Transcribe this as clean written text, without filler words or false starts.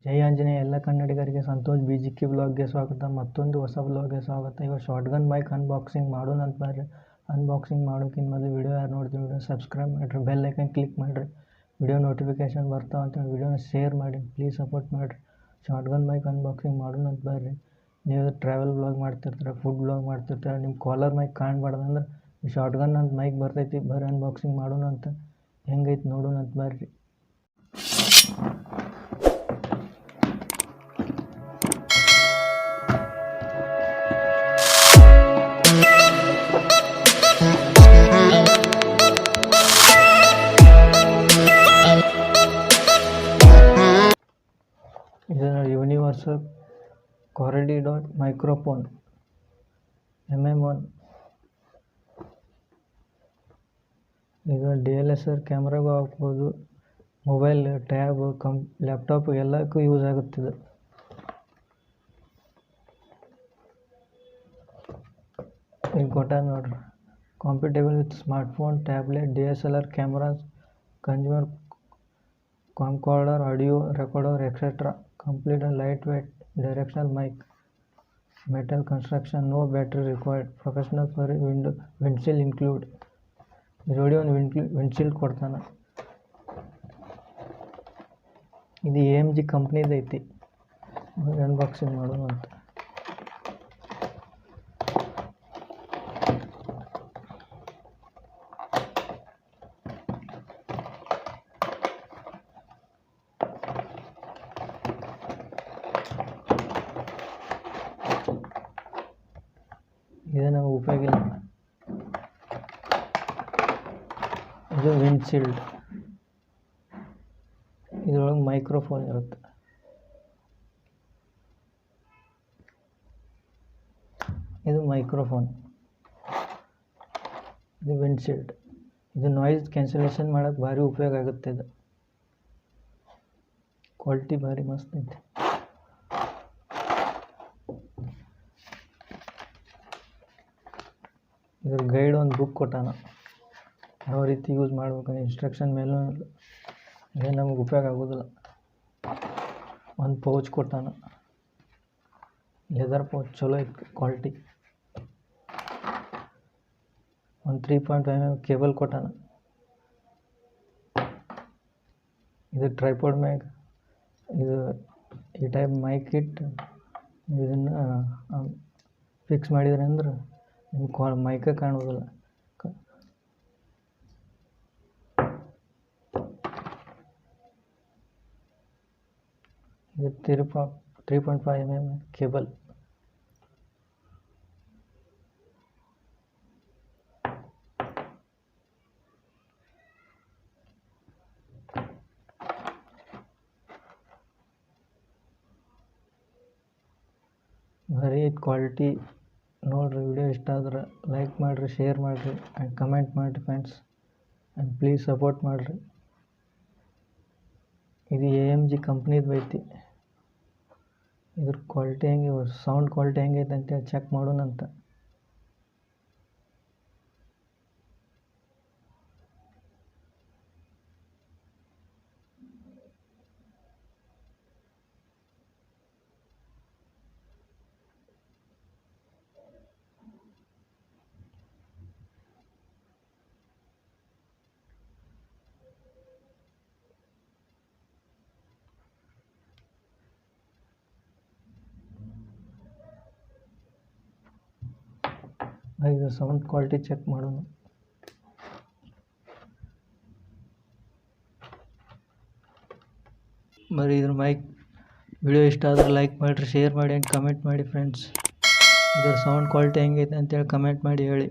ಜೈ ಆಂಜನೇಯ ಎಲ್ಲ ಕನ್ನಡಿಗರಿಗೆ ಸಂತೋಷ್ BGK ಬ್ಲಾಗ್ಗೆ ಸ್ವಾಗತ. ಮತ್ತೊಂದು ಹೊಸ ಬ್ಲಾಗ್ಗೆ ಸ್ವಾಗತ. ಇವಾಗ ಶಾರ್ಟ್ಗನ್ ಮೈಕ್ ಅನ್ಬಾಕ್ಸಿಂಗ್ ಮಾಡೋಣ ಅಂತ ಬರ್ರಿ. ಅನ್ಬಾಕ್ಸಿಂಗ್ ಮಾಡೋಕ್ಕಿಂತ ಮೊದಲು ವಿಡಿಯೋ ಯಾರು ನೋಡ್ತೀವಿ ವಿಡಿಯೋ ಸಬ್ಸ್ಕ್ರೈಬ್ ಮಾಡಿರಿ, ಬೆಲ್ ಐಕನ್ ಕ್ಲಿಕ್ ಮಾಡಿರಿ, ವಿಡಿಯೋ ನೋಟಿಫಿಕೇಶನ್ ಬರ್ತಾವೆ ಅಂತೇಳಿ ವಿಡಿಯೋನ ಶೇರ್ ಮಾಡಿ, ಪ್ಲೀಸ್ ಸಪೋರ್ಟ್ ಮಾಡಿರಿ. ಶಾರ್ಟ್ಗನ್ ಮೈಕ್ ಅನ್ಬಾಕ್ಸಿಂಗ್ ಮಾಡೋಣ ಅಂತ ಬರ್ರಿ. ನೀವು ಟ್ರಾವೆಲ್ ಬ್ಲಾಗ್ ಮಾಡ್ತಿರ್ತಾರೆ, ಫುಡ್ ಬ್ಲಾಗ್ ಮಾಡ್ತಿರ್ತಾರೆ, ನಿಮ್ಮ ಕಾಲರ್ ಮೈಕ್ ಕಾಣಬಾರ್ದಂದ್ರೆ ಈ ಶಾರ್ಟ್ಗನ್ ಅಂತ ಮೈಕ್ ಬರ್ತೈತಿ, ಬರ್ರಿ ಅನ್ಬಾಕ್ಸಿಂಗ್ ಮಾಡೋಣ ಅಂತ. ಹೆಂಗೈತೆ ನೋಡೋಣ ಅಂತ ಬರ್ರಿ. ಇದನ್ನು ಯೂನಿವರ್ಸಲ್ corridor microphone MM1. ಇದು DSLR ಕ್ಯಾಮ್ರಾಗೂ ಹಾಕ್ಬೋದು, ಮೊಬೈಲ್, ಟ್ಯಾಬ್, ಲ್ಯಾಪ್ಟಾಪ್ ಎಲ್ಲಕ್ಕೂ ಯೂಸ್ ಆಗುತ್ತಿದೆ. ಈಗ ಕೊಟ್ಟ ನೋಡ್ರಿ, compatible with smartphone, tablet, DSLR cameras, consumer camcorder, audio recorder, etc. Complete and lightweight directional mic. Metal construction, no battery required. Professional for windshield include. ಇದರೊಳಗೆ ಒಂದು ವಿಂಡ್ಶೀಲ್ಡ್ ಕೊಡ್ತಾನೆ. ಇದು AMG ಕಂಪ್ನಿದು ಐತಿ. ಅನ್ಬಾಕ್ಸಿಂಗ್ ಮಾಡೋಣ ಅಂತ. ಇದು ನಮಗೆ ಉಪಯೋಗ ಇಲ್ಲ. ಇದು ವಿಂಡ್ಶೀಲ್ಡ್. ಇದರೊಳಗೆ ಮೈಕ್ರೋಫೋನ್ ಇರುತ್ತೆ. ಇದು ಮೈಕ್ರೋಫೋನ್, ಇದು ವಿಂಡ್ಶೀಲ್ಡ್. ಇದು ನಾಯ್ಸ್ ಕ್ಯಾನ್ಸಲೇಷನ್ ಮಾಡೋಕ್ಕೆ ಭಾರಿ ಉಪಯೋಗ ಆಗುತ್ತೆ. ಇದು ಕ್ವಾಲಿಟಿ ಭಾರಿ ಮಸ್ತ್ ಐತೆ. ಇದ್ರ ಗೈಡ್ ಒಂದು ಬುಕ್ ಕೊಟ್ಟಾನ, ಯಾವ ರೀತಿ ಯೂಸ್ ಮಾಡ್ಬೇಕು ಇನ್ಸ್ಟ್ರಕ್ಷನ್ ಮೇಲೂ. ಇದೇ ನಮಗೆ ಉಪಯೋಗ ಆಗೋದಿಲ್ಲ. ಒಂದು ಪೌಚ್ ಕೊಟ್ಟಾನ, ಲೆದರ್ ಪೌಚ್, ಚಲೋ ಐತೆ ಕ್ವಾಲಿಟಿ. ಒಂದು 3.5 mm ಕೇಬಲ್ ಕೊಟ್ಟಾನ. ಇದು ಟ್ರೈಪಾಡ್ ಮ್ಯಾಗ್ ಇದು ಈ ಟೈಪ್ ಮೈಕ್ ಇಟ್ಟು ಇದನ್ನು ಫಿಕ್ಸ್ ಮಾಡಿದ್ರೆ ಅಂದ್ರೆ ನಿಮ್ಮ ಮೈಕ ಕಾಣೋದಿಲ್ಲ. ಇದು 3.5 mm ಕೇಬಲ್. ಭಾರಿ ಕ್ವಾಲಿಟಿ ನೋಡಿರಿ. ವಿಡಿಯೋ ಇಷ್ಟ ಆದ್ರೆ ಲೈಕ್ ಮಾಡಿರಿ, ಶೇರ್ ಮಾಡಿರಿ ಆ್ಯಂಡ್ ಕಮೆಂಟ್ ಮಾಡಿರಿ ಫ್ರೆಂಡ್ಸ್, ಆ್ಯಂಡ್ ಪ್ಲೀಸ್ ಸಪೋರ್ಟ್ ಮಾಡಿರಿ. ಇದು AMG ಕಂಪ್ನಿದು ಐತಿ. ಇದ್ರ ಕ್ವಾಲಿಟಿ ಹೆಂಗೆ, ಸೌಂಡ್ ಕ್ವಾಲಿಟಿ ಹೆಂಗೈತೆ ಅಂತೇಳಿ ಚೆಕ್ ಮಾಡೋಣ ಅಂತ. ಇದು ಸೌಂಡ್ ಕ್ವಾಲಿಟಿ ಚೆಕ್ ಮಾಡೋಣ. ಬರೀ ಇದ್ರ ಮೈಕ್ ವಿಡಿಯೋ ಇಷ್ಟ ಆದರೆ ಲೈಕ್ ಮಾಡಿರಿ, ಶೇರ್ ಮಾಡಿ ಆ್ಯಂಡ್ ಕಮೆಂಟ್ ಮಾಡಿ ಫ್ರೆಂಡ್ಸ್. ಇದ್ರ ಸೌಂಡ್ ಕ್ವಾಲಿಟಿ ಹೆಂಗೈತೆ ಅಂತೇಳಿ ಕಮೆಂಟ್ ಮಾಡಿ ಹೇಳಿ.